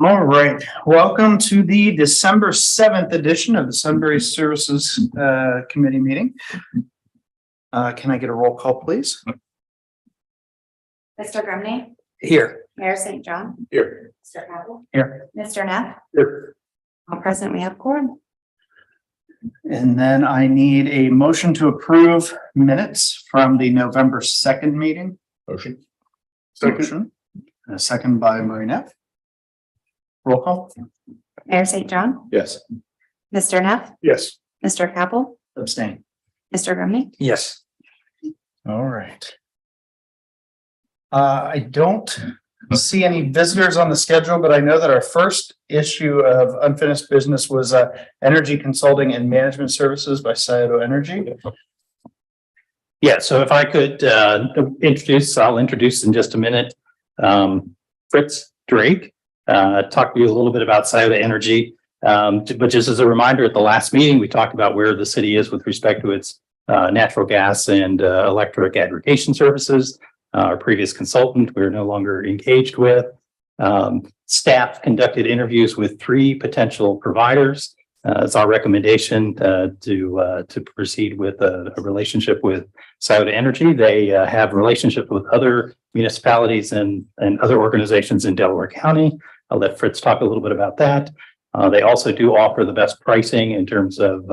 All right, welcome to the December 7th edition of the Sunbury Services Committee meeting. Can I get a roll call, please? Mr. Grumney, Here. Mayor St. John, Here. Mr. Capel, Here. Mr. Neff, Here. all present, we have quorum. And then I need a motion to approve minutes from the November 2nd meeting. Motion. Motion. And a second by Mary Neff. Roll call. Mayor St. John, Yes. Mr. Neff, Yes. Mr. Capel, Abstain. Mr. Grumney, Yes. All right. I don't see any visitors on the schedule, but I know that our first issue of unfinished business was energy consulting and management services by Scioto Energy. Yeah, so if I could I'll introduce in just a minute. Fritz Drake, talk to you a little bit about Scioto Energy. But just as a reminder, at the last meeting, we talked about where the city is with respect to its natural gas and electric aggregation services. Our previous consultant, we're no longer engaged with. Staff conducted interviews with 3 potential providers. It's our recommendation to proceed with a relationship with Scioto Energy. They have relationships with other municipalities and other organizations in Delaware County. I'll let Fritz talk a little bit about that. They also do offer the best pricing in terms of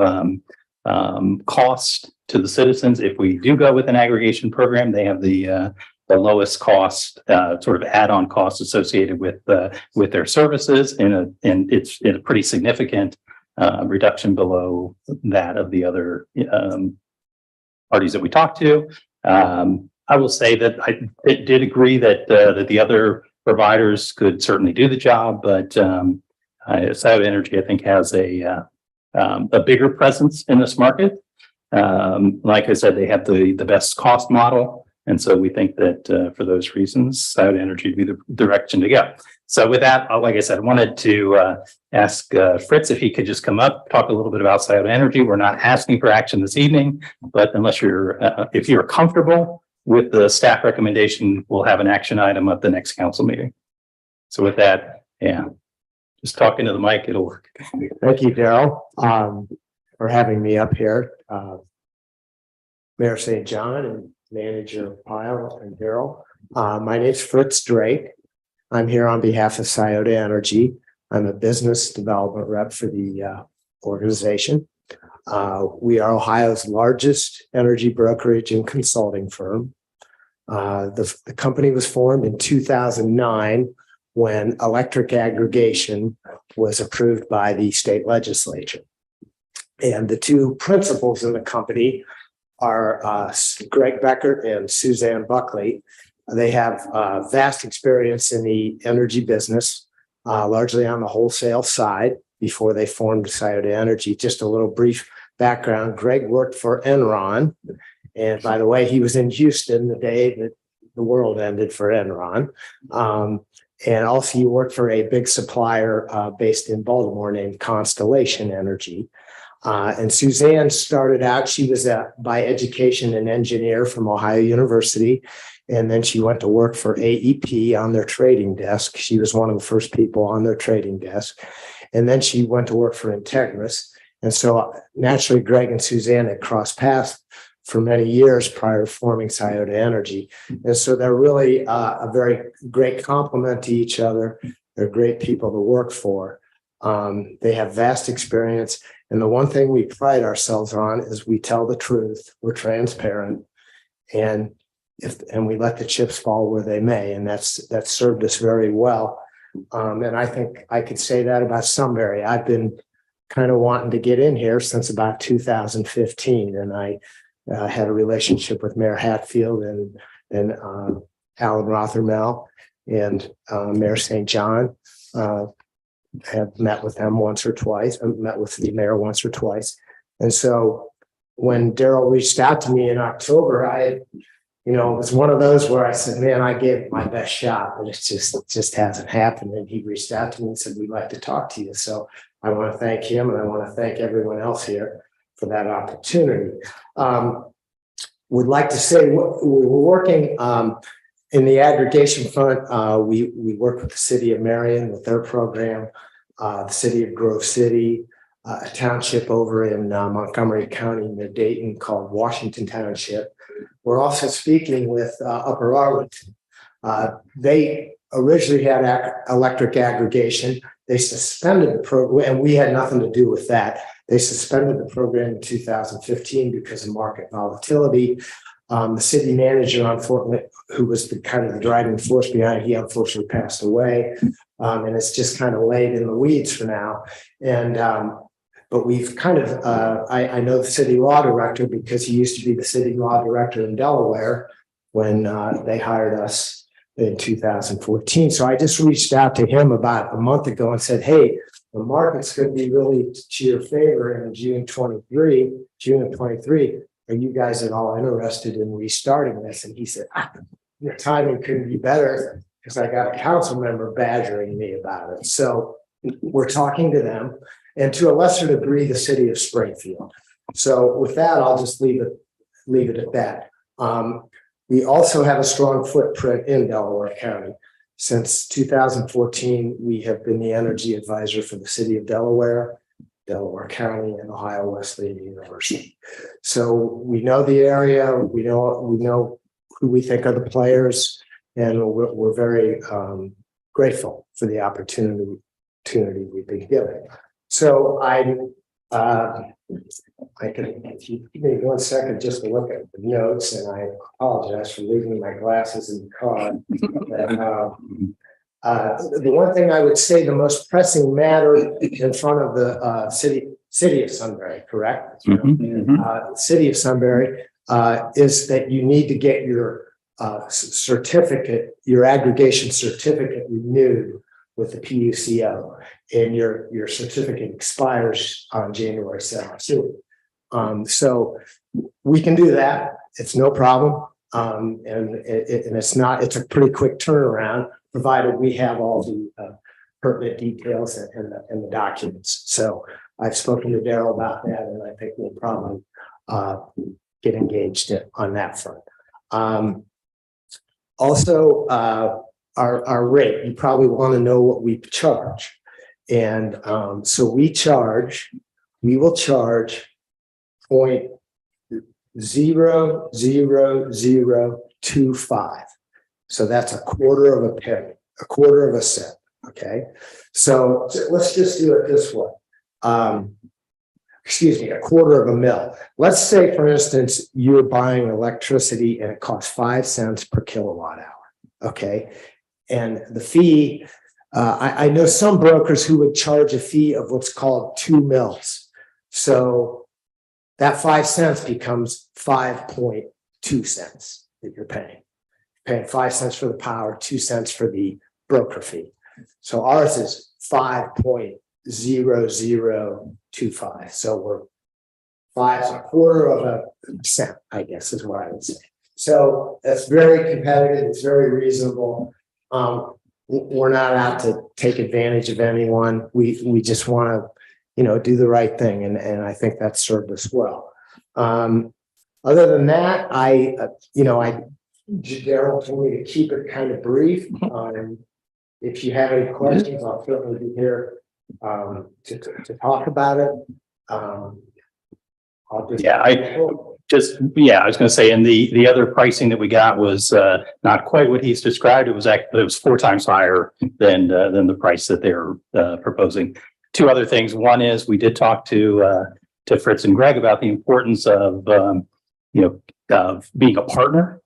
cost to the citizens. If we do go with an aggregation program, they have the lowest cost sort of add-on cost associated with their services, and it's a pretty significant reduction below that of the other parties that we talked to. I will say that I did agree that the other providers could certainly do the job, but Scioto Energy, I think, has a bigger presence in this market. Like I said, they have the best cost model. And so we think that for those reasons, Scioto Energy would be the direction to go. So with that, like I said, I wanted to ask Fritz if he could just come up, talk a little bit about Scioto Energy. We're not asking for action this evening, but unless if you're comfortable with the staff recommendation, we'll have an action item at the next council meeting. So with that, yeah, just talking to the mic, it'll work. Thank you, Daryl, for having me up here. Mayor St. John and Manager Pyle and Daryl. My name's Fritz Drake. I'm here on behalf of Scioto Energy. I'm a business development rep for the organization. We are Ohio's largest energy brokerage and consulting firm. The company was formed in 2009 when electric aggregation was approved by the state legislature. And the 2 principals in the company are Greg Beckert and Suzanne Buckley. They have vast experience in the energy business, largely on the wholesale side before they formed Scioto Energy. Just a little brief background. Greg worked for Enron. And by the way, he was in Houston the day that the world ended for Enron. And also he worked for a big supplier based in Baltimore named Constellation Energy. And Suzanne started out, she was by education an engineer from Ohio University. And then she went to work for AEP on their trading desk. She was one of the first people on their trading desk. And then she went to work for Integris. And so naturally, Greg and Suzanne had crossed paths for many years prior to forming Scioto Energy. And so they're really a very great complement to each other. They're great people to work for. They have vast experience. And the one thing we pride ourselves on is we tell the truth. We're transparent. And we let the chips fall where they may. And that's served us very well. And I think I could say that about Sunbury. I've been kind of wanting to get in here since about 2015. And I had a relationship with Mayor Hatfield and Alan Rothermel and Mayor St. John. Have met with them once or twice. I met with the mayor once or twice. And so when Daryl reached out to me in October, it was one of those where I said, man, I gave it my best shot, but it just hasn't happened. And he reached out to me and said, we'd like to talk to you. So I want to thank him and I want to thank everyone else here for that opportunity. Would like to say we're working In the aggregation front, we work with the city of Marion with their program, the city of Grove City, a township over in Montgomery County near Dayton called Washington Township. We're also speaking with Upper Arlington. They originally had electric aggregation. They suspended the program, and we had nothing to do with that. They suspended the program in 2015 because of market volatility. The city manager, unfortunately, who was the kind of the driving force behind it, he unfortunately passed away. And it's just kind of laid in the weeds for now. And but we've kind of, I know the city law director because he used to be the city law director in Delaware when they hired us in 2014. So I just reached out to him about a month ago and said, hey, the market's going to be really to your favor in June of 23. Are you guys at all interested in restarting this? And he said, your timing couldn't be better because I got a council member badgering me about it. So we're talking to them, and to a lesser degree, the city of Springfield. So with that, I'll just leave it at that. We also have a strong footprint in Delaware County. Since 2014, we have been the energy advisor for the city of Delaware, Delaware County, and Ohio Wesleyan University. So we know the area, we know who we think are the players, and we're very grateful for the opportunity we've been given. So I can, if you give me 1 second just to look at the notes, and I apologize for leaving my glasses in the car. The one thing I would say, the most pressing matter in front of the city of Sunbury, correct? City of Sunbury is that you need to get your certificate, your aggregation certificate renewed with the PUCO, and your certificate expires on January 17th. So we can do that. It's no problem. And it's a pretty quick turnaround, provided we have all the pertinent details and the documents. So I've spoken to Daryl about that, and I think we'll probably get engaged on that front. Also, our rate, you probably want to know what we charge. And so we will charge 0.00025. So that's a quarter of a penny, a quarter of a cent. Okay. So let's just do it this way. Excuse me, a quarter of a mil. Let's say, for instance, you're buying electricity and it costs 5 cents per kilowatt hour. Okay. And the fee, I know some brokers who would charge a fee of what's called 2 mils. So that 5 cents becomes 5.2 cents that you're paying. Paying 5 cents for the power, 2 cents for the broker fee. So ours is 5.0025. So we're 5.25 of a cent, I guess is what I would say. So that's very competitive. It's very reasonable. We're not out to take advantage of anyone. We just want to, do the right thing, and I think that's served us well. Other than that, Daryl told me to keep it kind of brief. If you have any questions, I'll certainly be here to talk about it. I was going to say, and the other pricing that we got was not quite what he's described. It was 4 times higher than the price that they're proposing. 2 other things. One is we did talk to Fritz and Greg about the importance of being a partner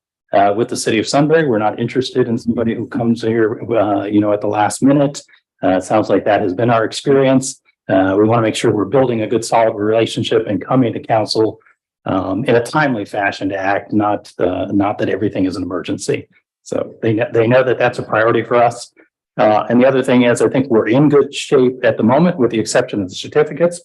with the city of Sunbury. We're not interested in somebody who comes here at the last minute. It sounds like that has been our experience. We want to make sure we're building a good, solid relationship and coming to council in a timely fashion to act, not that everything is an emergency. So they know that that's a priority for us. And the other thing is, I think we're in good shape at the moment, with the exception of the certificates.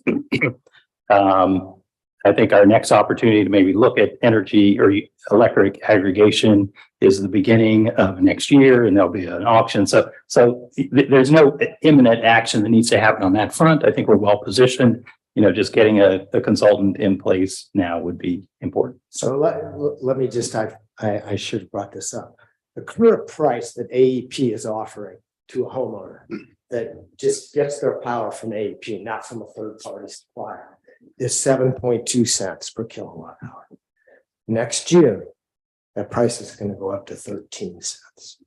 I think our next opportunity to maybe look at energy or electric aggregation is the beginning of next year, and there'll be an auction. So there's no imminent action that needs to happen on that front. I think we're well positioned. Just getting a consultant in place now would be important. So let me just, I should have brought this up. the current price that AEP is offering to a homeowner that just gets their power from AEP, not from a third party supplier, is 7.2 cents per kilowatt hour. Next June, that price is going to go up to 13 cents.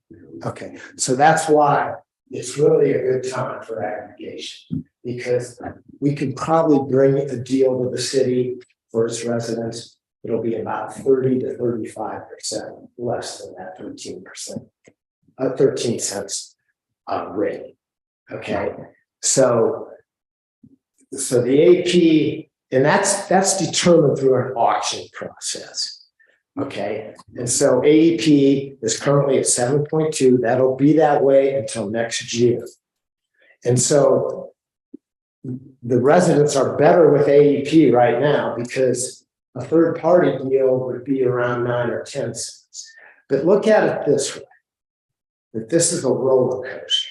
Okay, so that's why it's really a good time for aggregation, because we can probably bring a deal to the city for its residents. It'll be about 30 to 35% less than that 13 cents rate. Okay, so the AP, and that's determined through an auction process. Okay, and so AEP is currently at 7.2. That'll be that way until next June. And so the residents are better with AEP right now because a third party deal would be around 9 or 10 cents. But look at it this way, that this is a roller coaster.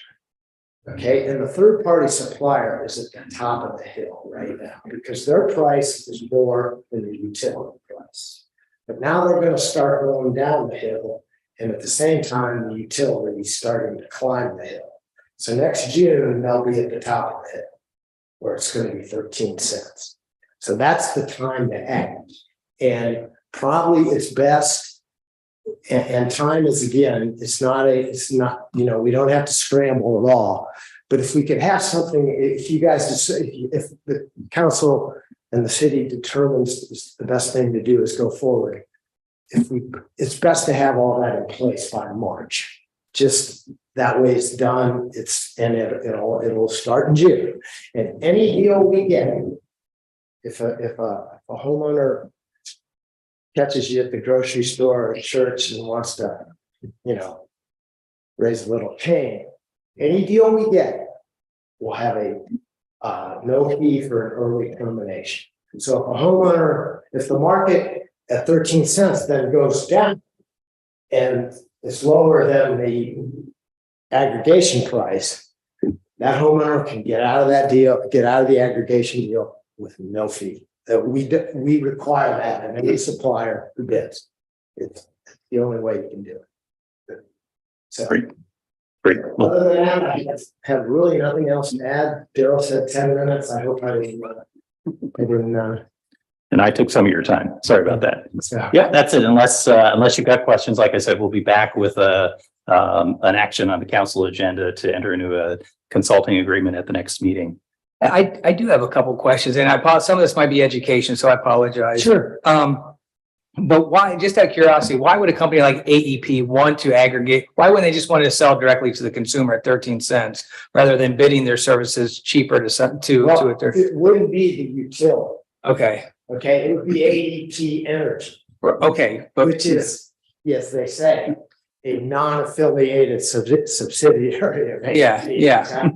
Okay, and the third party supplier is at the top of the hill right now because their price is more than the utility price. But now they're going to start going down the hill, and at the same time, the utility is starting to climb the hill. So next June, they'll be at the top of the hill, where it's going to be 13 cents. So that's the time to act. And probably it's best, and time is, again, it's not, we don't have to scramble at all. But if we could have something, if you guys, if the council and the city determines the best thing to do is go forward, it's best to have all that in place by March. Just that way it's done. It'll start in June. And any deal we get, if a homeowner catches you at the grocery store or church and wants to, raise a little cane, any deal we get will have a no fee for an early termination. So if a homeowner, if the market at 13 cents then goes down and it's lower than the aggregation price, that homeowner can get out of that deal, get out of the aggregation deal with no fee. We require that in any supplier who bids. It's the only way you can do it. So. Great. Well, Other than that, I have really nothing else to add. Daryl said 10 minutes. I hope I didn't. and I took some of your time. Sorry about that. So. Yeah, that's it. Unless you've got questions, like I said, we'll be back with an action on the council agenda to enter into a consulting agreement at the next meeting. I do have a couple questions, and some of this might be education, so I apologize. Sure. But why, just out of curiosity, why would a company like AEP want to aggregate? Why wouldn't they just want to sell directly to the consumer at 13 cents rather than bidding their services cheaper to Well, a third? it wouldn't be the utility. Okay. Okay, it would be AEP Energy, Okay. But which is, yes, they say, a non-affiliated subsidiary of AEP. Yeah.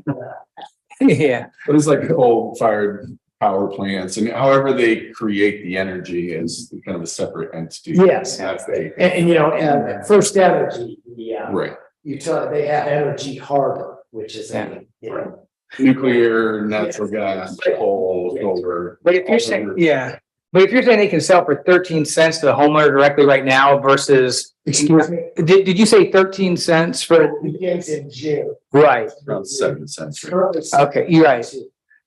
Yeah. But it's like coal-fired power plants, and however they create the energy is kind of a separate entity. Yes. That's the, And First Energy, right. utility, they have Energy Harbor, which is, Nuclear, natural gas, coal, solar. But if you're saying, but if you're saying they can sell for 13 cents to the homeowner directly right now versus, excuse me, did you say 13 cents for? it begins in June. Right. Around 7 cents. It's currently Okay, you're right.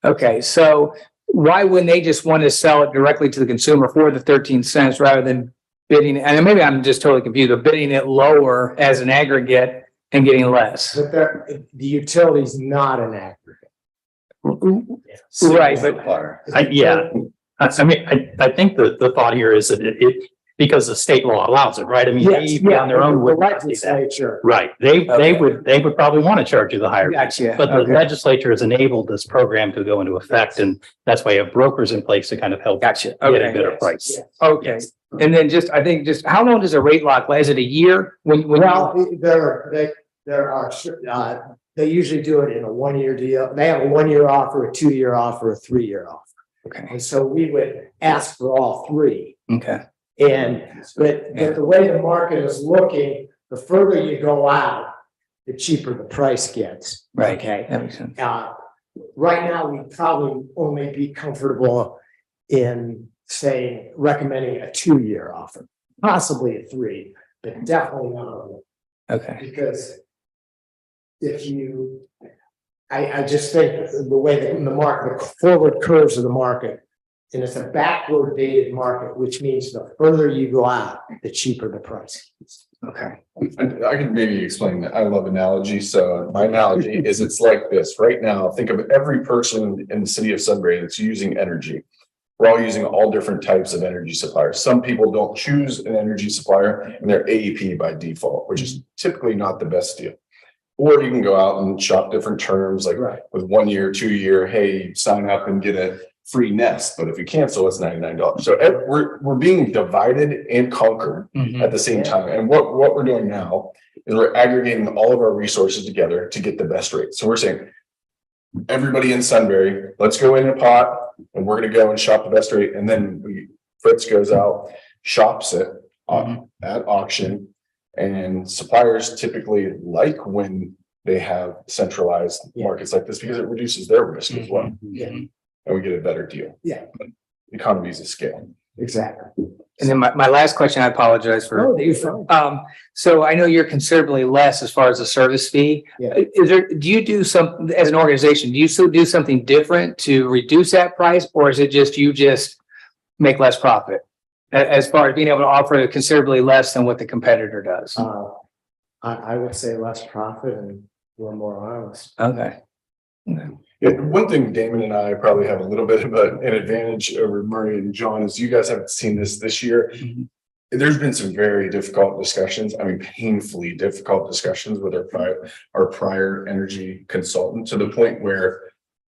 Okay, so why wouldn't they just want to sell it directly to the consumer for the 13 cents rather than bidding? And maybe I'm just totally confused, but bidding it lower as an aggregate and getting less. But the utility is not an aggregate. Right, but I think the thought here is that it because the state law allows it, right? I mean, Yes, AEP on their own the would not do that. legislature. Right. They would probably want to charge you the higher. Gotcha. But the Okay. legislature has enabled this program to go into effect, and that's why you have brokers in place to kind of help Gotcha. get a Okay. better price. Yes. Okay. And then I think how long does a rate lock last? Is it a year? Well, they usually do it in a 1-year deal. They have a 1-year offer, a 2-year offer, a 3-year offer. Okay. And so we would ask for all three. Okay. But the way the market is looking, the further you go out, the cheaper the price gets. Right. Okay. That makes sense. Right now, we'd probably only be comfortable in recommending a 2-year offer, possibly a 3, but definitely not Okay. Because if you, I just think the way that the market, the forward curves of the market, and it's a backward dated market, which means the further you go out, the cheaper the price is. Okay. I can maybe explain that. I love analogy. So my analogy is it's like this. Right now, think of every person in the city of Sunbury that's using energy. We're all using all different types of energy suppliers. Some people don't choose an energy supplier and they're AEP by default, which is typically not the best deal. Or you can go out and shop different terms, like Right. with 1 year, 2 year, hey, sign up and get a free Nest. But if you cancel, it's $99. So we're being divided and conquered at the same time. And what we're doing now is we're aggregating all of our resources together to get the best rate. So we're saying, everybody in Sunbury, let's go in a pot and we're going to go and shop the best rate. And then Fritz goes out, shops it at auction. And suppliers typically like when they have centralized markets like this because it reduces their risk as well. Yeah. And we get a better deal. Yeah. Economies of scale. Exactly. And then my last question, I apologize for. Oh, you're fine. So I know you're considerably less as far as the service fee. Yeah. Do you do some, as an organization, do you still do something different to reduce that price? Or is it just, you just make less profit? As far as being able to offer considerably less than what the competitor does? I would say less profit and we're more honest. Okay. Yeah, one thing Damon and I probably have a little bit of an advantage over Murray and John is you guys haven't seen this year. There's been some very difficult discussions. I mean, painfully difficult discussions with our prior energy consultant to the point where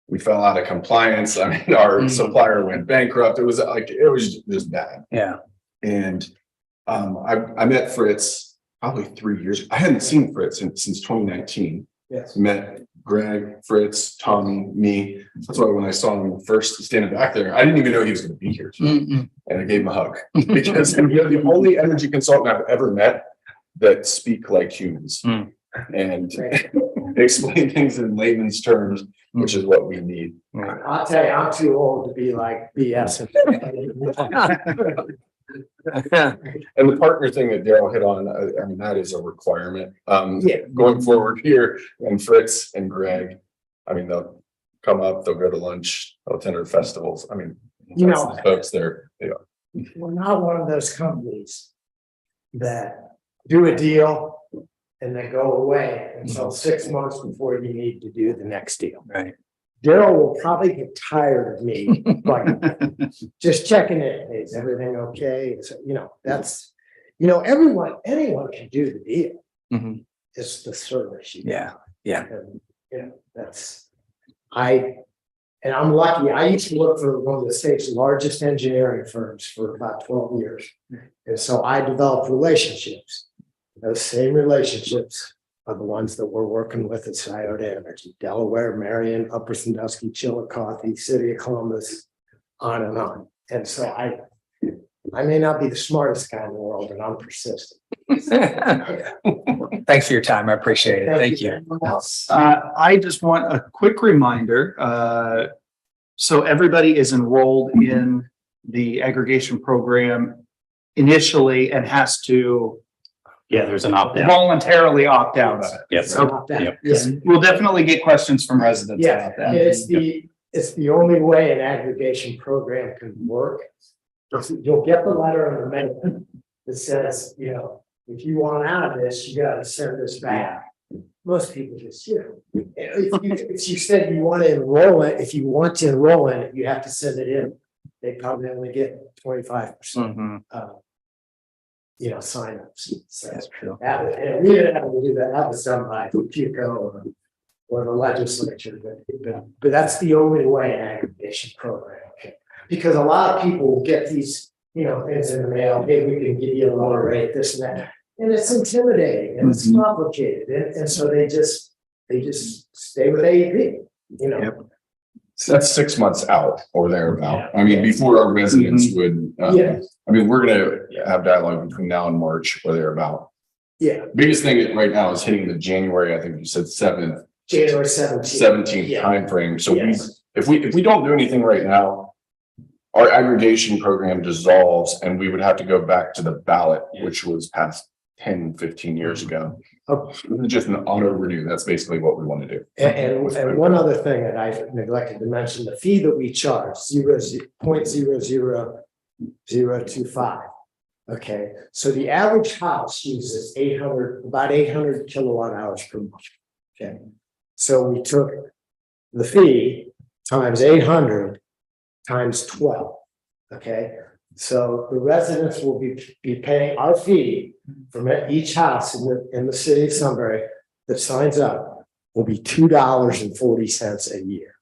we fell out of compliance. I mean, our supplier went bankrupt. It was just bad. Yeah. And I met Fritz probably 3 years. I hadn't seen Fritz since 2019. Yes. Met Greg, Fritz, Tommy, me. That's why when I saw him first standing back there, I didn't even know he was going to be here. And I gave him a hug because you're the only energy consultant I've ever met that speak like humans and explain things in layman's terms, which is what we need. I'll tell you, I'm too old to be like BS. And the partner thing that Daryl hit on, I mean, that is a requirement. Yeah. Going forward here, and Fritz and Greg, I mean, they'll come up, they'll go to lunch, they'll attend our festivals. I mean, You that's know, the folks there. Yeah. we're not one of those companies that do a deal and then go away until 6 months before you need to do the next deal. Right. Daryl will probably get tired of me, but just checking it. Is everything okay? That's, anyone can do the deal. Mhm. It's the service. Yeah. Yeah. And, I'm lucky. I used to work for one of the state's largest engineering firms for about 12 years. And so I developed relationships. Those same relationships are the ones that we're working with at Scioto Energy, Delaware, Marion, Upper Sandusky, Chillicothe, City of Columbus, on and on. And so I may not be the smartest guy in the world, but I'm persistent. Thanks for your time. I appreciate it. Thank you. Anyone else? I just want a quick reminder. So everybody is enrolled in the aggregation program initially and has to Yeah, there's an opt-out. voluntarily opt out of it. Yes. So Not that. Yep. Yeah. we'll definitely get questions from residents Yeah, about that. it's the only way an aggregation program can work. You'll get the letter in the mail that says, if you want out of this, you gotta send this back. Most people just, if you said you want to enroll it, if you want to enroll in it, you have to send it in. They probably only get 25%, signups. So That's true. and we didn't have to do that. That was done by PUCO or the legislature, but that's the only way an aggregation program can. Because a lot of people will get these, things in the mail, hey, we can give you a lower rate, this and that. And it's intimidating and it's complicated. And so they just stay with AEP, Yep. So that's 6 months out or thereabout. I mean, before our residents would, Yeah. I mean, we're gonna have dialogue between now and March or thereabout. Yeah, Biggest thing right now is hitting the January, I think you said January 17th Yeah. timeframe. So Yes. if we don't do anything right now, our aggregation program dissolves and we would have to go back to the ballot, which was passed 10, 15 years ago. This is just an auto renew. That's basically what we want to do. And one other thing that I neglected to mention, the fee that we charge, 0.00025. Okay, so the average house uses about 800 kilowatt hours per month. Okay, so we took the fee times 800 times 12. Okay, so the residents will be paying our fee from each house in the city of Sunbury that signs up will be $2.40 a year,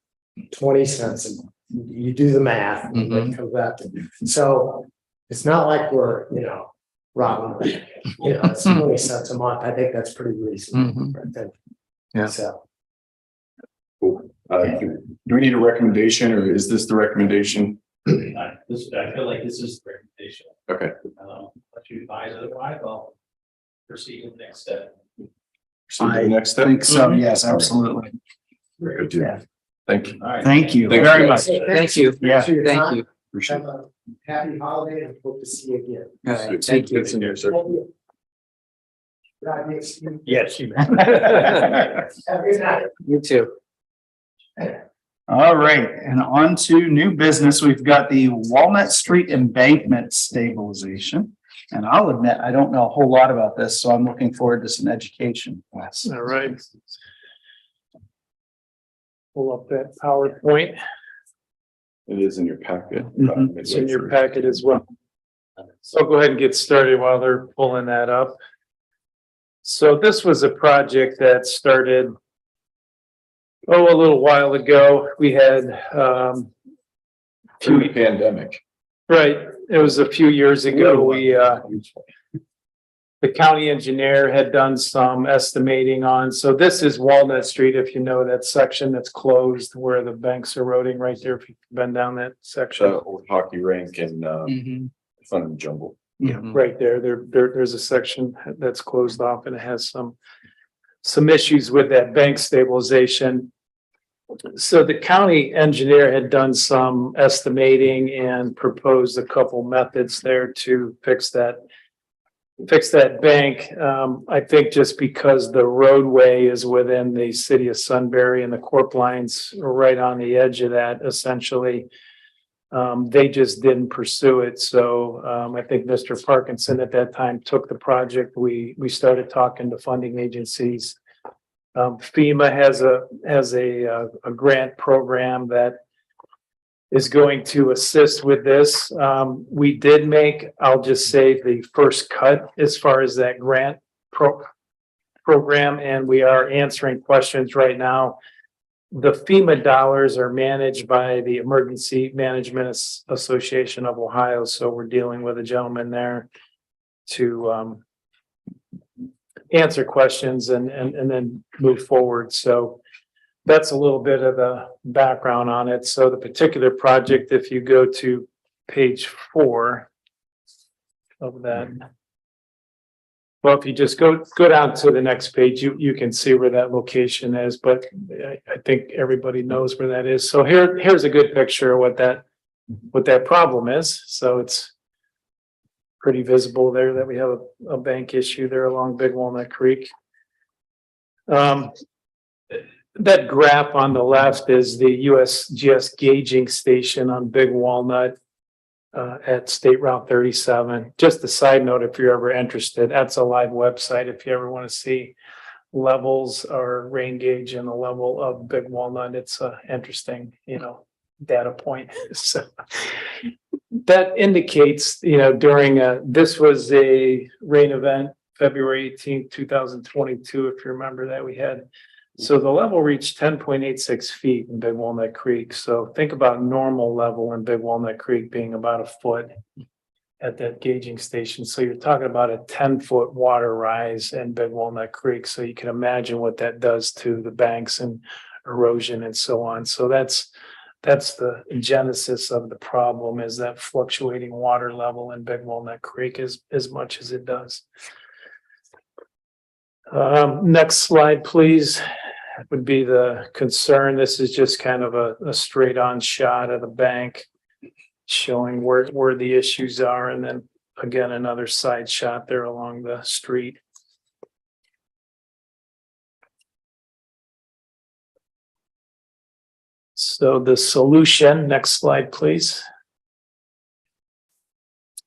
20 cents a month. You do the math, and it comes out to, so it's not like we're, robbing the bank. It's 20 cents a month. I think that's pretty reasonable. Right then. Yeah. So. Cool. Do we need a recommendation, or is this the recommendation? I feel like this is the recommendation. Okay. Let you advise otherwise, I'll proceed to the next step. So the next step. think so. Yes, absolutely. Good deal. Thank you. All right. Thank you Thank very you. much. Thank you. Yeah, For your Thank time. you. Appreciate Have a happy holiday and hope to see you again. All right, it. thank you. Good seeing you, sir. Yes, you. Have a good night. You too. All right, and on to new business. We've got the Walnut Street embankment stabilization. And I'll admit, I don't know a whole lot about this, so I'm looking forward to some education. Wes. All right. Pull up that PowerPoint. It is in your packet. Mhm. It's in your packet as well. So I'll go ahead and get started while they're pulling that up. So this was a project that started a little while ago. We had Through the pandemic. right, it was a few years ago. The county engineer had done some estimating on, so this is Walnut Street, if you know that section that's closed where the bank's eroding right there, if you've been down that section. The old hockey rink and Fun in the Jungle. Right there's a section that's closed off and it has some issues with that bank stabilization. So the county engineer had done some estimating and proposed a couple methods there to fix that bank. I think just because the roadway is within the city of Sunbury and the corp lines are right on the edge of that, essentially. They just didn't pursue it. So I think Mr. Parkinson at that time took the project. We started talking to funding agencies. FEMA has a grant program that is going to assist with this. We did make, I'll just say, the first cut as far as that grant program, and we are answering questions right now. The FEMA dollars are managed by the Emergency Management Association of Ohio, so we're dealing with a gentleman there to answer questions and then move forward. So that's a little bit of the background on it. So the particular project, if you go to page 4 of that. Well, if you just go down to the next page, you can see where that location is, but I think everybody knows where that is. So here's a good picture of what that problem is. So it's pretty visible there that we have a bank issue there along Big Walnut Creek. That graph on the left is the USGS gauging station on Big Walnut at State Route 37. Just a side note, if you're ever interested, that's a live website. If you ever want to see levels or rain gauge and the level of Big Walnut, it's a interesting, data point. So that indicates, during this was a rain event, February 18th, 2022, if you remember that we had. So the level reached 10.86 feet in Big Walnut Creek. So think about normal level in Big Walnut Creek being about a foot at that gauging station. So you're talking about a 10-foot water rise in Big Walnut Creek. So you can imagine what that does to the banks and erosion and so on. So that's the genesis of the problem, is that fluctuating water level in Big Walnut Creek as much as it does. Next slide, please. Would be the concern. This is just kind of a straight on shot of the bank showing where the issues are. And then again, another side shot there along the street. So the solution, next slide, please,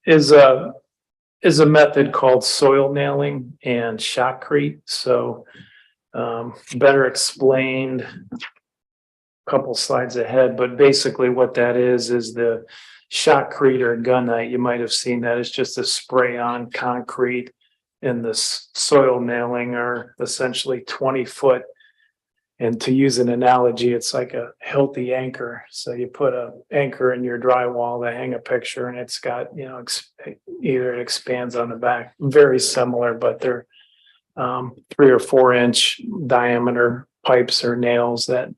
is a method called soil nailing and shotcrete. So better explained a couple slides ahead, but basically what that is the shotcrete or gunite. You might have seen that. It's just a spray on concrete, and the soil nailing are essentially 20-foot. And to use an analogy, it's like a healthy anchor. So you put an anchor in your drywall to hang a picture, and it's got, either it expands on the back, very similar, but they're 3 or 4 inch diameter pipes or nails that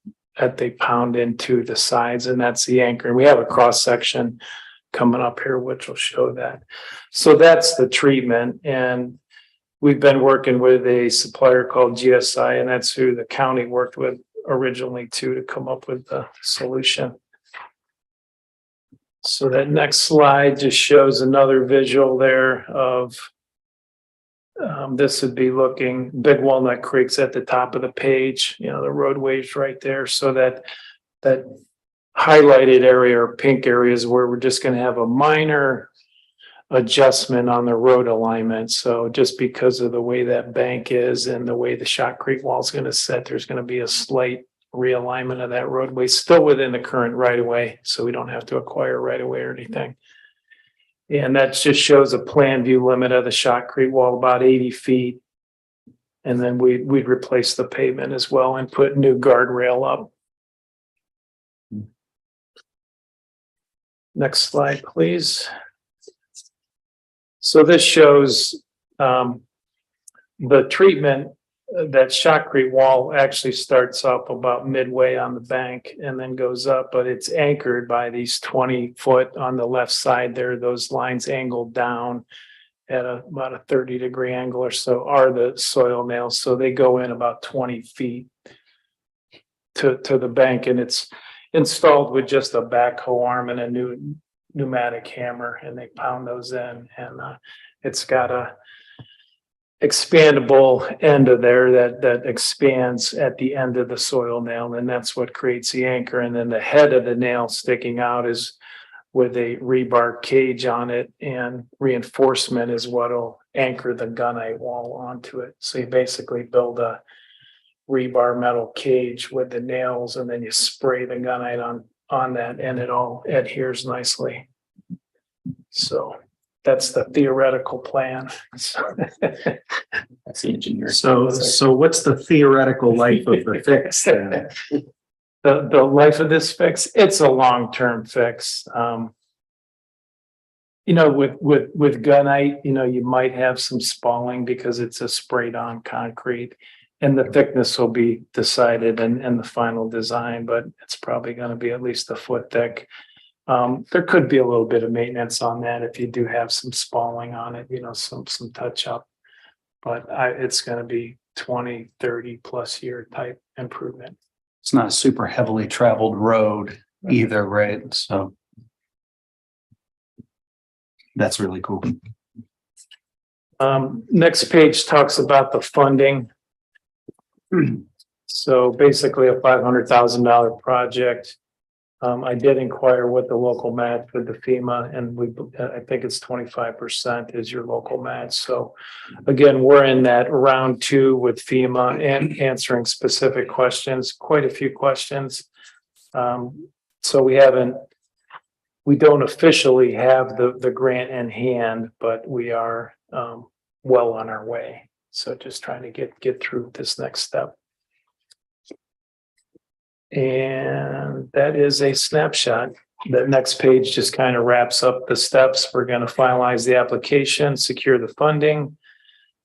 they pound into the sides, and that's the anchor. And we have a cross section coming up here, which will show that. So that's the treatment. And we've been working with a supplier called GSI, and that's who the county worked with originally to come up with the solution. So that next slide just shows another visual there of this would be looking, Big Walnut Creek's at the top of the page, the roadways right there. So that highlighted area or pink area is where we're just going to have a minor adjustment on the road alignment. So just because of the way that bank is and the way the shotcrete wall is going to sit, there's going to be a slight realignment of that roadway, still within the current right of way. So we don't have to acquire right of way or anything. And that just shows a plan view limit of the shotcrete wall, about 80 feet. And then we'd replace the pavement as well and put new guardrail up. Next slide, please. So this shows the treatment. That shotcrete wall actually starts up about midway on the bank and then goes up, but it's anchored by these 20-foot on the left side there. Those lines angled down at about a 30-degree angle or so are the soil nails. So they go in about 20 feet to the bank, and it's installed with just a backhoe arm and a new pneumatic hammer, and they pound those in, and it's got a expandable end of there that expands at the end of the soil nail, and that's what creates the anchor. And then the head of the nail sticking out is with a rebar cage on it, and reinforcement is what'll anchor the gunite wall onto it. So you basically build a rebar metal cage with the nails, and then you spray the gunite on that, and it all adheres nicely. So that's the theoretical plan. That's the engineer. So what's the theoretical life of the fix then? The life of this fix, it's a long-term fix. With gunite, you might have some spalling because it's a sprayed on concrete, and the thickness will be decided in the final design, but it's probably going to be at least a foot thick. There could be a little bit of maintenance on that if you do have some spalling on it, some touch up, but it's going to be 20, 30 plus year type improvement. It's not a super heavily traveled road either, right? So that's really cool. Next page talks about the funding. So basically a $500,000 project. I did inquire with the local match with the FEMA, and I think it's 25% is your local match. So again, we're in that round 2 with FEMA and answering specific questions, quite a few questions. So we don't officially have the grant in hand, but we are well on our way. So just trying to get through this next step. And that is a snapshot. The next page just kind of wraps up the steps. We're going to finalize the application, secure the funding.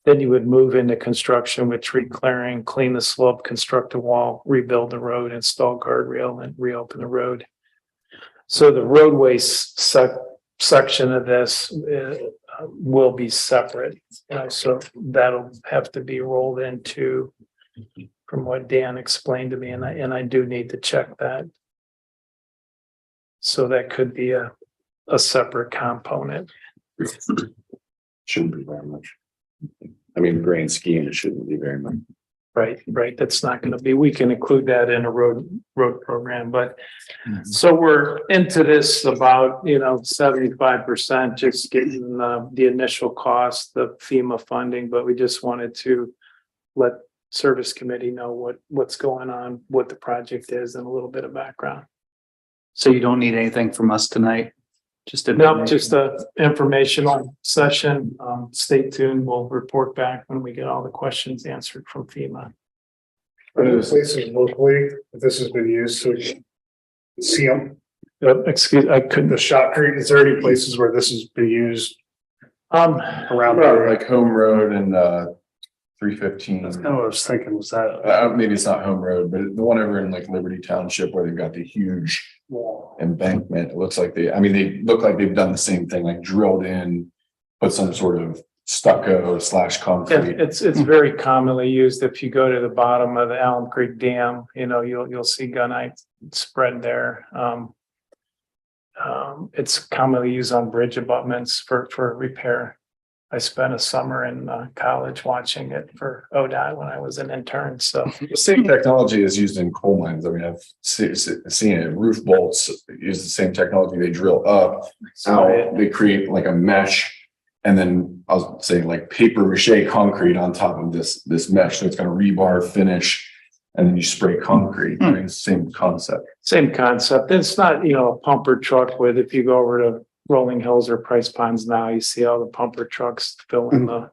Then you would move into construction with tree clearing, clean the slope, construct a wall, rebuild the road, install guardrail, and reopen the road. So the roadway section of this will be separate. So that'll have to be rolled into, from what Dan explained to me, and I do need to check that. So that could be a separate component. Shouldn't be very much. I mean, grand scheme, it shouldn't be very much. Right. That's not gonna be, we can include that in a road program, but so we're into this about, 75%, just getting the initial cost, the FEMA funding, but we just wanted to let service committee know what's going on, what the project is, and a little bit of background. So you don't need anything from us tonight? Just No, just a informational session. Stay tuned. We'll report back when we get all the questions answered from FEMA. Are there places locally that this has been used so we can see them? Excuse, I couldn't. The shotcrete, is there any places where this has been used around Right, there? like Home Road and 315. That's kind of what I was thinking, was that Maybe it's not Home Road, but the one over in like Liberty Township where they've got the huge embankment. It looks like they look like they've done the same thing, like drilled in, put some sort of stucco / concrete. It's very commonly used. If you go to the bottom of the Alum Creek Dam, you'll see gunite spread there. It's commonly used on bridge abutments for repair. I spent a summer in college watching it for ODOT when I was an intern. So The same technology is used in coal mines. I mean, I've seen it. Roof bolts use the same technology. They drill up, out, they create like a mesh. And then I'll say like paper mache concrete on top of this mesh. So it's got a rebar finish and then you spray concrete. I mean, it's the same concept. same concept. It's not, a pumper truck with, if you go over to Rolling Hills or Price Ponds now, you see all the pumper trucks filling the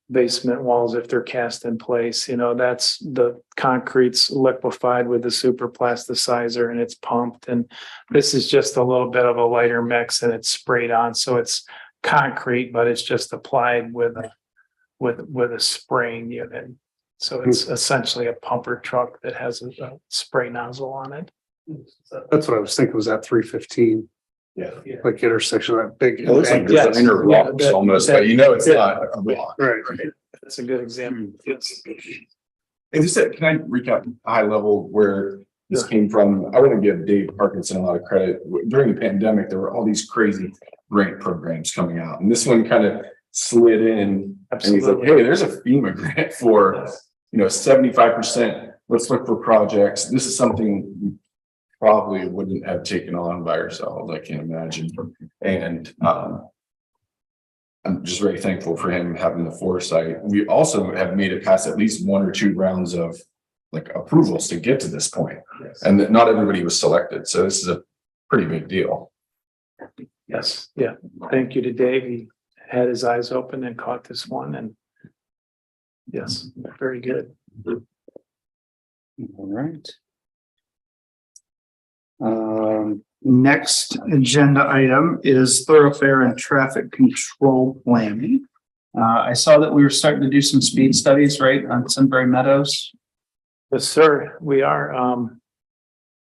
basement walls if they're cast in place. That's the concrete's liquefied with the super plasticizer and it's pumped. And this is just a little bit of a lighter mix and it's sprayed on. So it's concrete, but it's just applied with a spraying unit. So it's essentially a pumper truck that has a spray nozzle on it. that's what I was thinking, was that 315, Yeah. like intersection of that big. It looks like Yes. designer Yeah, rocks that- almost, that- but it's yeah. not a rock. Right. That's a good example. Yes. And just can I recap high level where this came from? I want to give Dave Parkinson a lot of credit. During the pandemic, there were all these crazy grant programs coming out, and this one kind of slid in. And he's like, Absolutely. "Hey, there's a FEMA grant for 75%. Let's look for projects." This is something we probably wouldn't have taken on by ourselves. I can't imagine, and I'm just very thankful for him having the foresight. We also have made it past at least 1 or 2 rounds of like approvals to get to this point, and that not everybody was selected. So this is a pretty big deal. Yes, yeah. Thank you to Dave. He had his eyes open and caught this one and yes, very good. All right. Next agenda item is thoroughfare and traffic control planning. I saw that we were starting to do some speed studies, right, on Sunbury Meadows. Yes, sir, we are.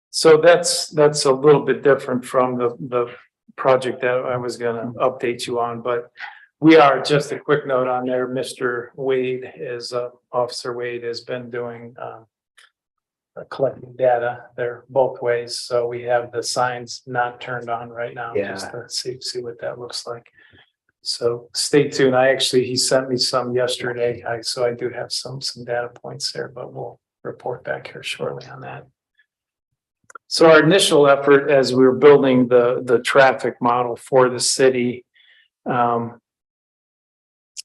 So that's a little bit different from the project that I was gonna update you on, but we are, just a quick note on there, Mr. Wade is, Officer Wade has been doing collecting data there both ways. So we have the signs not turned on right now, just to see what that looks like. So stay tuned. He sent me some yesterday. So I do have some data points there, but we'll report back here shortly on that. So our initial effort as we were building the traffic model for the city, we're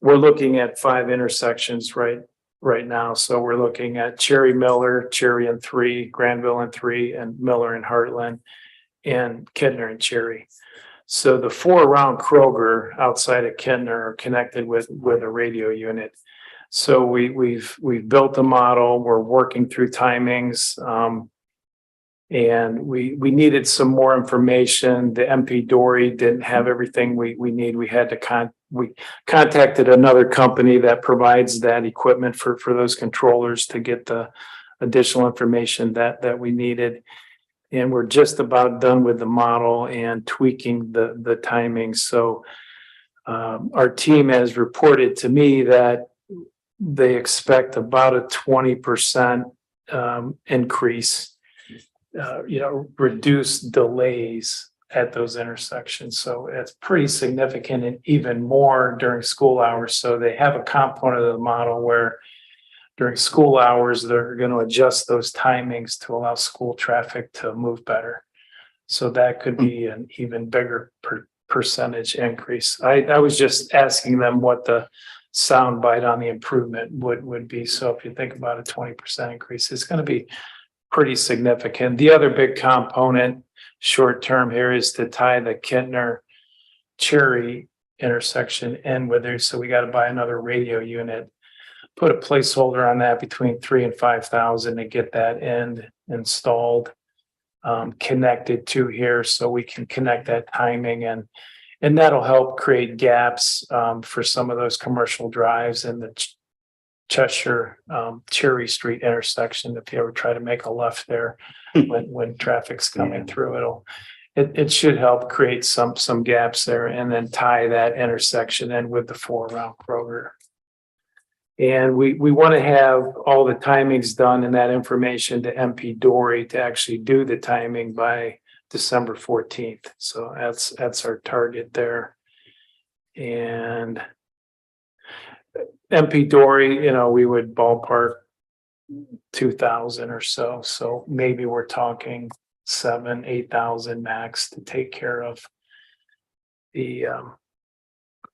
looking at 5 intersections right now. So we're looking at Cherry Miller, Cherry and 3, Granville and 3, and Miller and Heartland, and Kidner and Cherry. So the 4 around Kroger outside of Kidner are connected with a radio unit. So we've built a model. We're working through timings. And we needed some more information. The MP Dory didn't have everything we need. We had to we contacted another company that provides that equipment for those controllers to get the additional information that we needed. And we're just about done with the model and tweaking the timing. So our team has reported to me that they expect about a 20% increase, reduce delays at those intersections. So it's pretty significant, and even more during school hours. So they have a component of the model where during school hours, they're going to adjust those timings to allow school traffic to move better. So that could be an even bigger percentage increase. I was just asking them what the sound bite on the improvement would be. So if you think about a 20% increase, it's going to be pretty significant. The other big component short term here is to tie the Kintner Cherry intersection in with there. So we got to buy another radio unit, put a placeholder on that between 3,000 and 5,000 to get that end installed, connected to here so we can connect that timing and that'll help create gaps for some of those commercial drives in the Cheshire Cherry Street intersection. If you ever try to make a left there when traffic's coming through, it should help create some gaps there and then tie that intersection in with the 4-round Kroger. And we want to have all the timings done and that information to MP Dory to actually do the timing by December 14th. So that's our target there. And MP Dory, we would ballpark 2,000 or so. So maybe we're talking 7,000-8,000 max to take care of the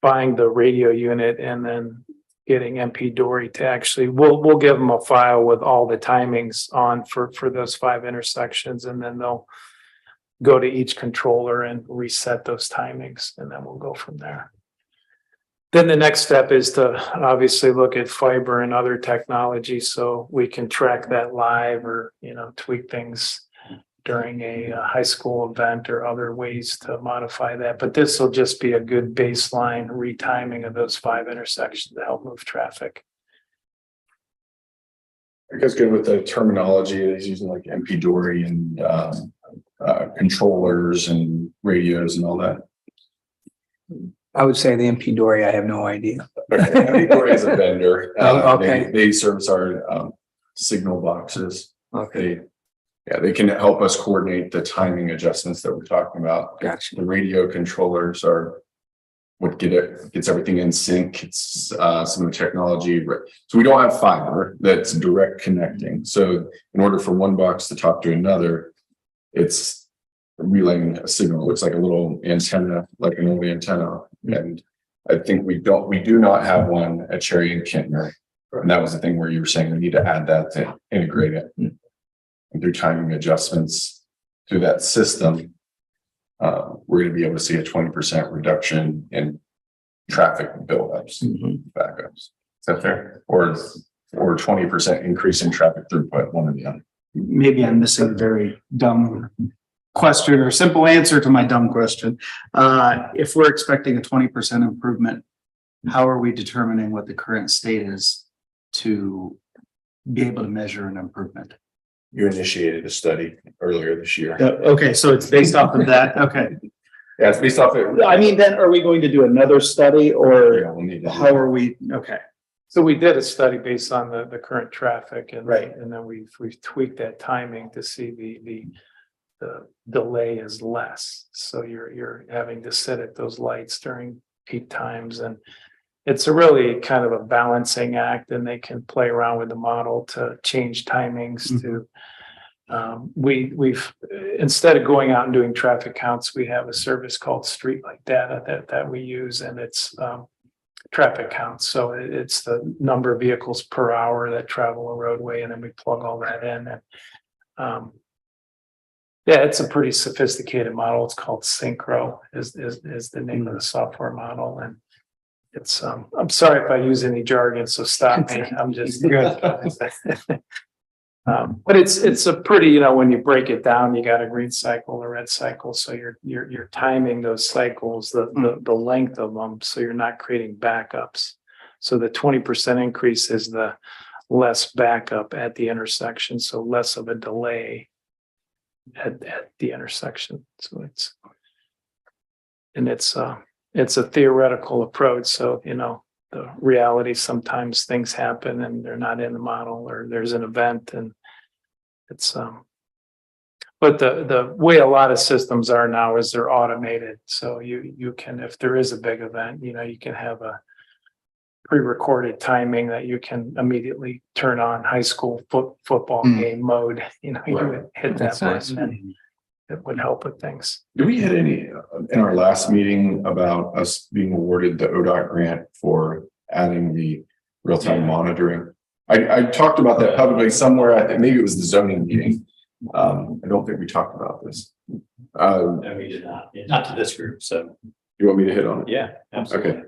buying the radio unit and then getting MP Dory to actually, we'll give them a file with all the timings on for those 5 intersections, and then they'll go to each controller and reset those timings, and then we'll go from there. Then the next step is to obviously look at fiber and other technology so we can track that live or, tweak things during a high school event or other ways to modify that. But this will just be a good baseline retiming of those 5 intersections to help move traffic. I guess good with the terminology that he's using, like MP Dory and controllers and radios and all that. I would say the MP Dory, I have no idea. Okay, MP Dory is a vendor. Okay. They service our signal boxes. Okay, They can help us coordinate the timing adjustments that we're talking about. gotcha. The radio controllers are what gets everything in sync. It's some of the technology. So we don't have fiber that's direct connecting. So in order for one box to talk to another, it's relaying a signal. It looks like a little antenna, like an old antenna. And I think we do not have one at Cherry and Kintner. And that was the thing where you were saying we need to add that to integrate it. And through timing adjustments through that system, we're going to be able to see a 20% reduction in traffic buildups, backups. Is that fair? Or 20% increase in traffic throughput, one or the other. Maybe I'm missing a very dumb question or simple answer to my dumb question. If we're expecting a 20% improvement, how are we determining what the current state is to be able to measure an improvement? You initiated a study earlier this year. Okay, so it's based off of that. Okay. Yeah, it's based off it. I mean, then are we going to do another study or Yeah, we'll need to do how are we? Okay. So we did a study based on the current traffic and Right. and then we've tweaked that timing to see the delay is less. So you're having to sit at those lights during peak times, and it's a really kind of a balancing act, and they can play around with the model to change timings to we've instead of going out and doing traffic counts, we have a service called Streetlight Data that we use, and it's traffic counts. So it's the number of vehicles per hour that travel a roadway, and then we plug all that in. And it's a pretty sophisticated model. It's called Synchro is the name of the software model. And it's I'm sorry if I use any jargon, so stop me. I'm just good. But it's a pretty, when you break it down, you got a green cycle, a red cycle. So you're timing those cycles, the length of them, so you're not creating backups. So the 20% increase is the less backup at the intersection, so less of a delay at the intersection. So it's a theoretical approach. So, the reality, sometimes things happen and they're not in the model, or there's an event, and it's but the way a lot of systems are now is they're automated. So you can, if there is a big event, you can have a pre-recorded timing that you can immediately turn on high school football Mm. game mode. You know, you would hit that That's nice. button and it would help with things. Do we hit any in our last meeting about us being awarded the ODOT grant for adding the real-time monitoring? I talked about that publicly somewhere. I think maybe it was the zoning meeting. I don't think we talked about this. No, we did not, not to this group, so, You want me to hit on it? yeah, absolutely. Okay.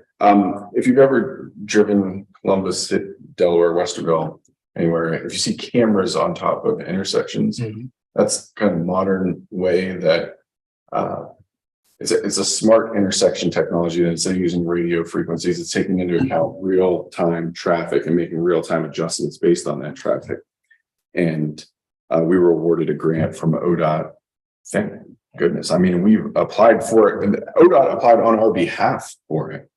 If you've ever driven Columbus, Delaware, Westerville, anywhere, if you see cameras on top of intersections, that's kind of modern way that it's a smart intersection technology that instead of using radio frequencies, it's taking into account real-time traffic and making real-time adjustments based on that traffic. And we were awarded a grant from ODOT. Thank goodness. I mean, we've applied for it and ODOT applied on our behalf for it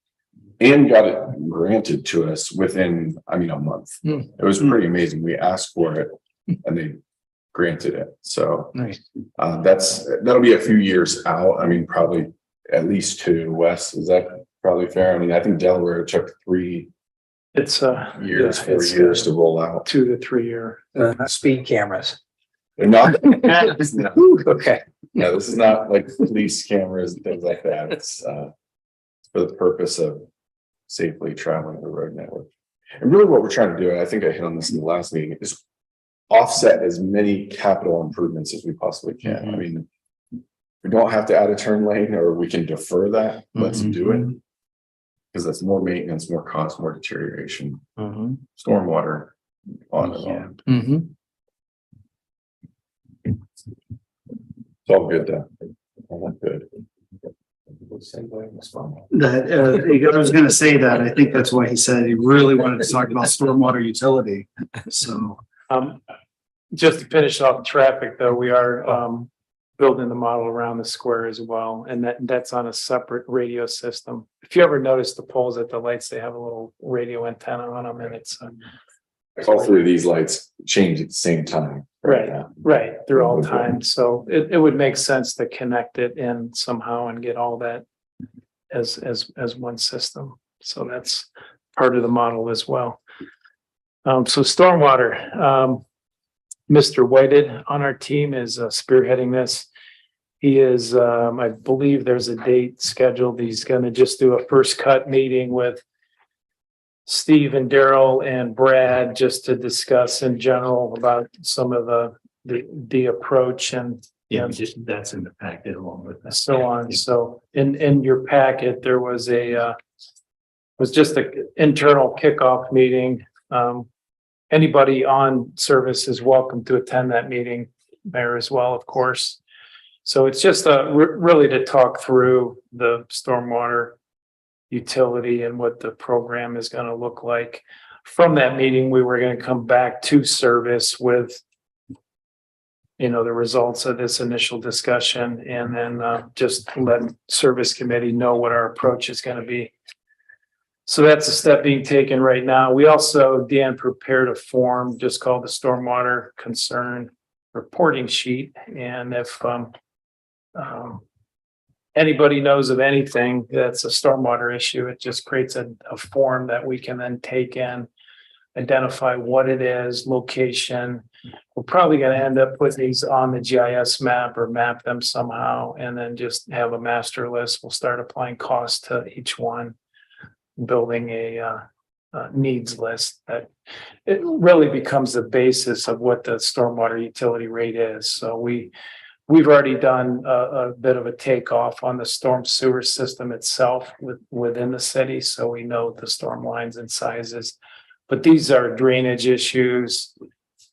and got it granted to us within, a month. It was pretty amazing. We asked for it and they granted it. So Nice. that'll be a few years out. Probably at least 2. Wes, is that probably fair? I think Delaware took 3 It's years, yeah, 4 it's, years to roll out. 2 to 3 year. Speed cameras. They're not, Okay. yeah, this is not like police cameras and things like that. It's for the purpose of safely traveling the road network. And really what we're trying to do, and I think I hit on this in the last meeting, is offset as many capital improvements as we possibly can. We don't have to add a turn lane or we can defer that. Let's do it. Because that's more maintenance, more cost, more deterioration, stormwater, on and on. It's all good though. All good. I was gonna say that. I think that's why he said he really wanted to talk about stormwater utility. So, Just to finish off traffic though, we are building the model around the square as well. And that's on a separate radio system. If you ever notice the poles at the lights, they have a little radio antenna on them and it's All 3 of these lights change at the same time. right, they're all timed. So it would make sense to connect it in somehow and get all that as one system. So that's part of the model as well. So stormwater, Mr. Whited on our team is spearheading this. He is, I believe there's a date scheduled. He's going to just do a first cut meeting with Steve and Daryl and Brad just to discuss in general about some of the approach and Yeah, that's in the packet along with that. so on. So in your packet, there was just an internal kickoff meeting. Anybody on service is welcome to attend that meeting, Mayor as well, of course. So it's just really to talk through the stormwater utility and what the program is going to look like. From that meeting, we were going to come back to service with the results of this initial discussion and then just let service committee know what our approach is going to be. So that's a step being taken right now. We also, Dan prepared a form just called the Stormwater Concern Reporting Sheet. And if anybody knows of anything that's a stormwater issue, it just creates a form that we can then take in, identify what it is, location. We're probably going to end up putting these on the GIS map or map them somehow, and then just have a master list. We'll start applying cost to each one, building a needs list that it really becomes the basis of what the stormwater utility rate is. So we've already done a bit of a takeoff on the storm sewer system itself within the city. So we know the storm lines and sizes, but these are drainage issues,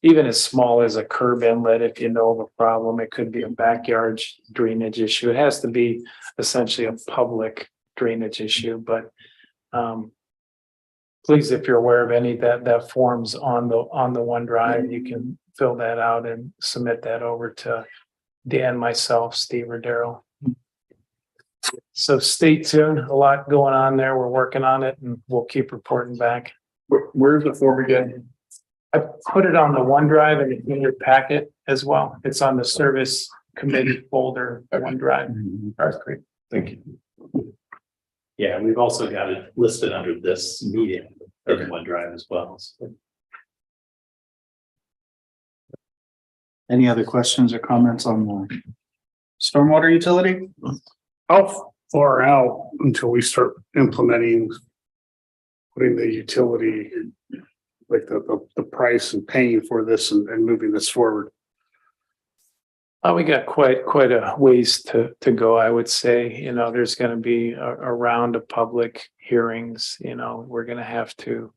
even as small as a curb inlet. If you know of a problem, it could be a backyard drainage issue. It has to be essentially a public drainage issue, but please, if you're aware of any that forms on the OneDrive, you can fill that out and submit that over to Dan, myself, Steve, or Daryl. So stay tuned. A lot going on there. We're working on it and we'll keep reporting back. Where's the form again? I put it on the OneDrive and in your packet as well. It's on the service committee folder, OneDrive. All right, great. Thank you. Yeah, we've also got it listed under this meeting, Okay. in OneDrive as well. So Any other questions or comments on the stormwater utility? How far out until we start implementing? Putting the utility, like the price and paying for this and moving this forward. We got quite a ways to go, I would say. You know, there's gonna be a round of public hearings, you know, we're gonna have to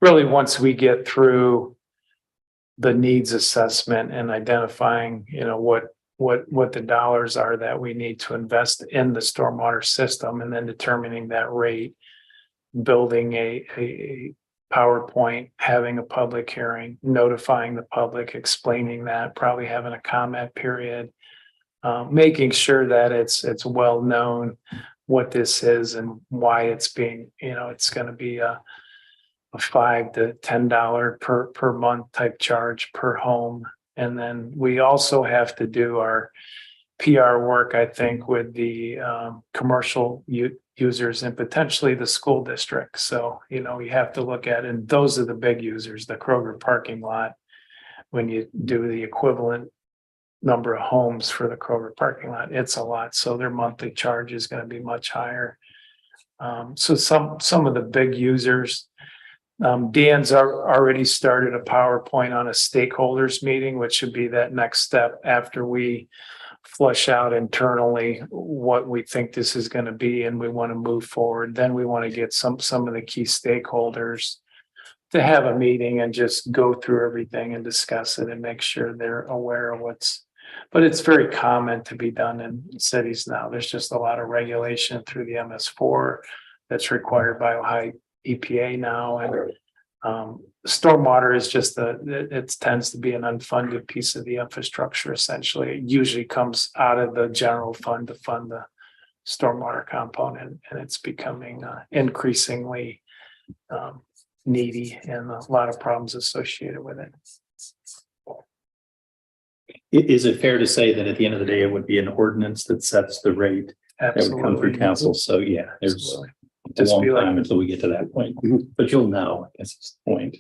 really, once we get through the needs assessment and identifying, you know, what the dollars are that we need to invest in the stormwater system, and then determining that rate, building a PowerPoint, having a public hearing, notifying the public, explaining that, probably having a comment period, making sure that it's well known what this is and why it's being, you know, it's going to be a $5 to $10 per month type charge per home. And then we also have to do our PR work, I think, with the commercial users and potentially the school district. So, you know, you have to look at, and those are the big users, the Kroger parking lot. When you do the equivalent number of homes for the Kroger parking lot, it's a lot. So their monthly charge is going to be much higher. So some of the big users, Dan's already started a PowerPoint on a stakeholders meeting, which should be that next step after we flush out internally what we think this is going to be, and we want to move forward. Then we want to get some of the key stakeholders to have a meeting and just go through everything and discuss it and make sure they're aware of what's, but it's very common to be done in cities now. There's just a lot of regulation through the MS4 that's required by Ohio EPA now, and stormwater is just it tends to be an unfunded piece of the infrastructure. Essentially, it usually comes out of the general fund to fund the stormwater component, and it's becoming increasingly needy and a lot of problems associated with it. is it fair to say that at the end of the day, it would be an ordinance that sets the rate that would come through Absolutely. council? So yeah, there's Absolutely. a Just long be like- time until we get to that point, but you'll know, I guess is the point.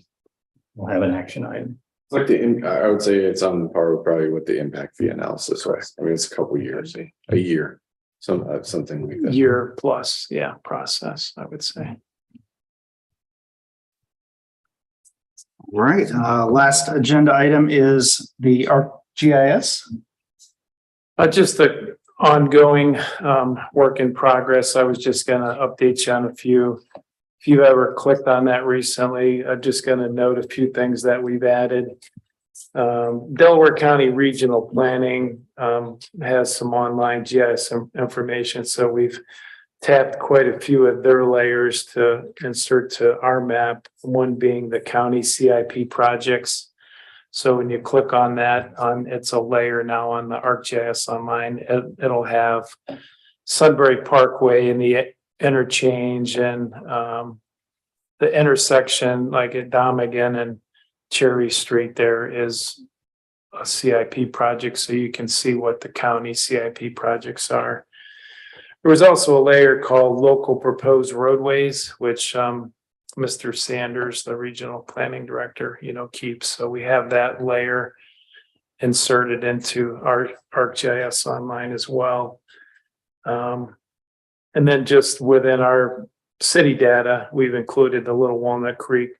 We'll have an action item. Like I would say it's on par with probably what the impact fee analysis was. I mean, it's a couple years, a year, something like that. Year plus, yeah, process, I would say. All right, last agenda item is the ArcGIS. Just the ongoing work in progress. I was just gonna update you on a few. If you ever clicked on that recently, I'm just gonna note a few things that we've added. Delaware County Regional Planning has some online GIS information, so we've tapped quite a few of their layers to insert to our map, one being the county CIP projects. So when you click on that, it's a layer now on the ArcGIS Online. It'll have Sudbury Parkway and the interchange and the intersection, like at Domigan and Cherry Street, there is a CIP project, so you can see what the county CIP projects are. There was also a layer called Local Proposed Roadways, which Mr. Sanders, the regional planning director, keeps. So we have that layer inserted into our ArcGIS Online as well. And then just within our city data, we've included the Little Walnut Creek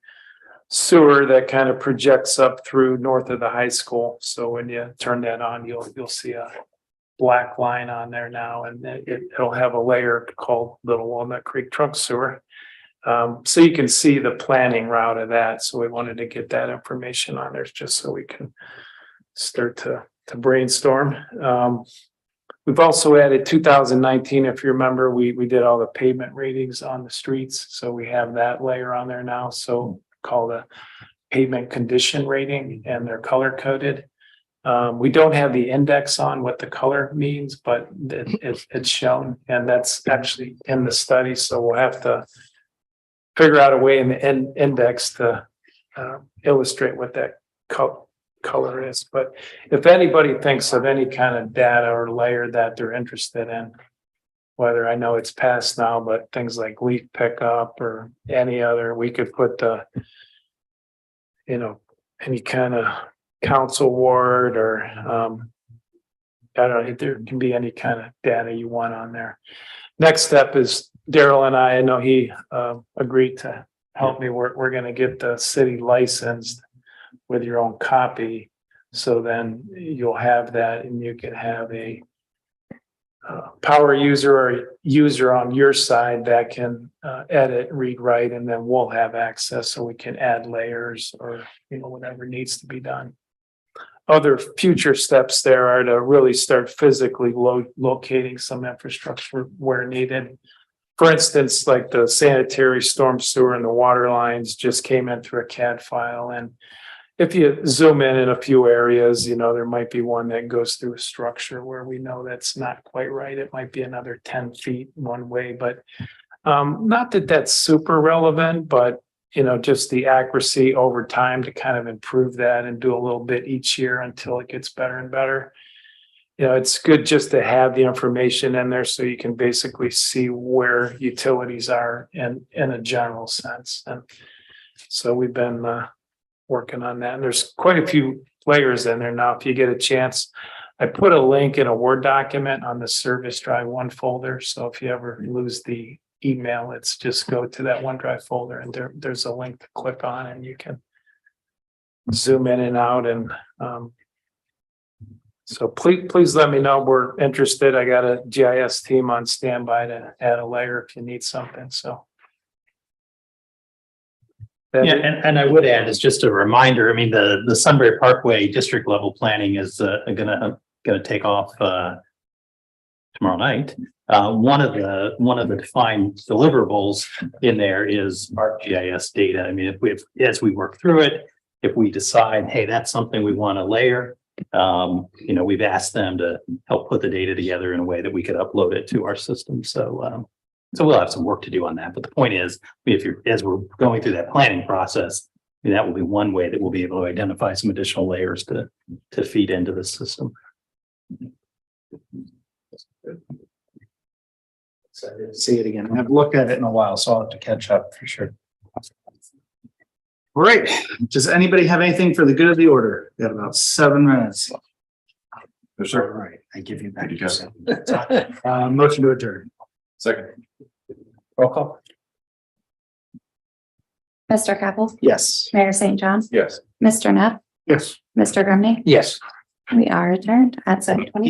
sewer that kind of projects up through north of the high school. So when you turn that on, you'll see a black line on there now, and it'll have a layer called Little Walnut Creek Trunk Sewer. So you can see the planning route of that. So we wanted to get that information on there just so we can start to brainstorm. We've also added 2019. If you remember, we did all the pavement ratings on the streets. So we have that layer on there now. So called a pavement condition rating, and they're color coded. We don't have the index on what the color means, but it's shown, and that's actually in the study. So we'll have to figure out a way in the index to illustrate what that color is. But if anybody thinks of any kind of data or layer that they're interested in, whether I know it's passed now, but things like leaf pickup or any other, we could put the, any kind of council ward or, I don't know, there can be any kind of data you want on there. Next step is Daryl and I know he agreed to help me. We're going to get the city licensed with your own copy. So then you'll have that and you can have a power user or user on your side that can edit, read, write, and then we'll have access so we can add layers or, whatever needs to be done. Other future steps there are to really start physically locating some infrastructure where needed. For instance, like the sanitary, storm sewer, and the water lines just came in through a CAD file. And if you zoom in a few areas, there might be one that goes through a structure where we know that's not quite right. It might be another 10 feet one way, but not that that's super relevant, but just the accuracy over time to kind of improve that and do a little bit each year until it gets better and better. It's good just to have the information in there so you can basically see where utilities are in a general sense. And so we've been working on that. And there's quite a few layers in there now. If you get a chance, I put a link in a Word document on the Service Drive 1 folder. So if you ever lose the email, it's just go to that OneDrive folder and there's a link to click on and you can zoom in and out. And so please let me know. We're interested. I got a GIS team on standby to add a layer if you need something. So. Yeah, and I would add, as just a reminder, I mean, the Sunbury Parkway district level planning is gonna take off tomorrow night. One of the defined deliverables in there is ArcGIS data. I mean, as we work through it, if we decide, hey, that's something we want to layer, we've asked them to help put the data together in a way that we could upload it to our system. So we'll have some work to do on that. But the point is, as we're going through that planning process, that will be one way that we'll be able to identify some additional layers to feed into the system. Excited to see it again. I haven't looked at it in a while, so I'll have to catch up for sure. All right. Does anybody have anything for the good of the order? We got about 7 minutes. Yes, All sir. right. I give you back. Thank you, guys. Motion to adjourn. Second. Roll call. Mr. Capel, Yes. Mayor St. John, Yes. Mr. Neff, Yes. Mr. Grumney. Yes. We are adjourned at 7:23.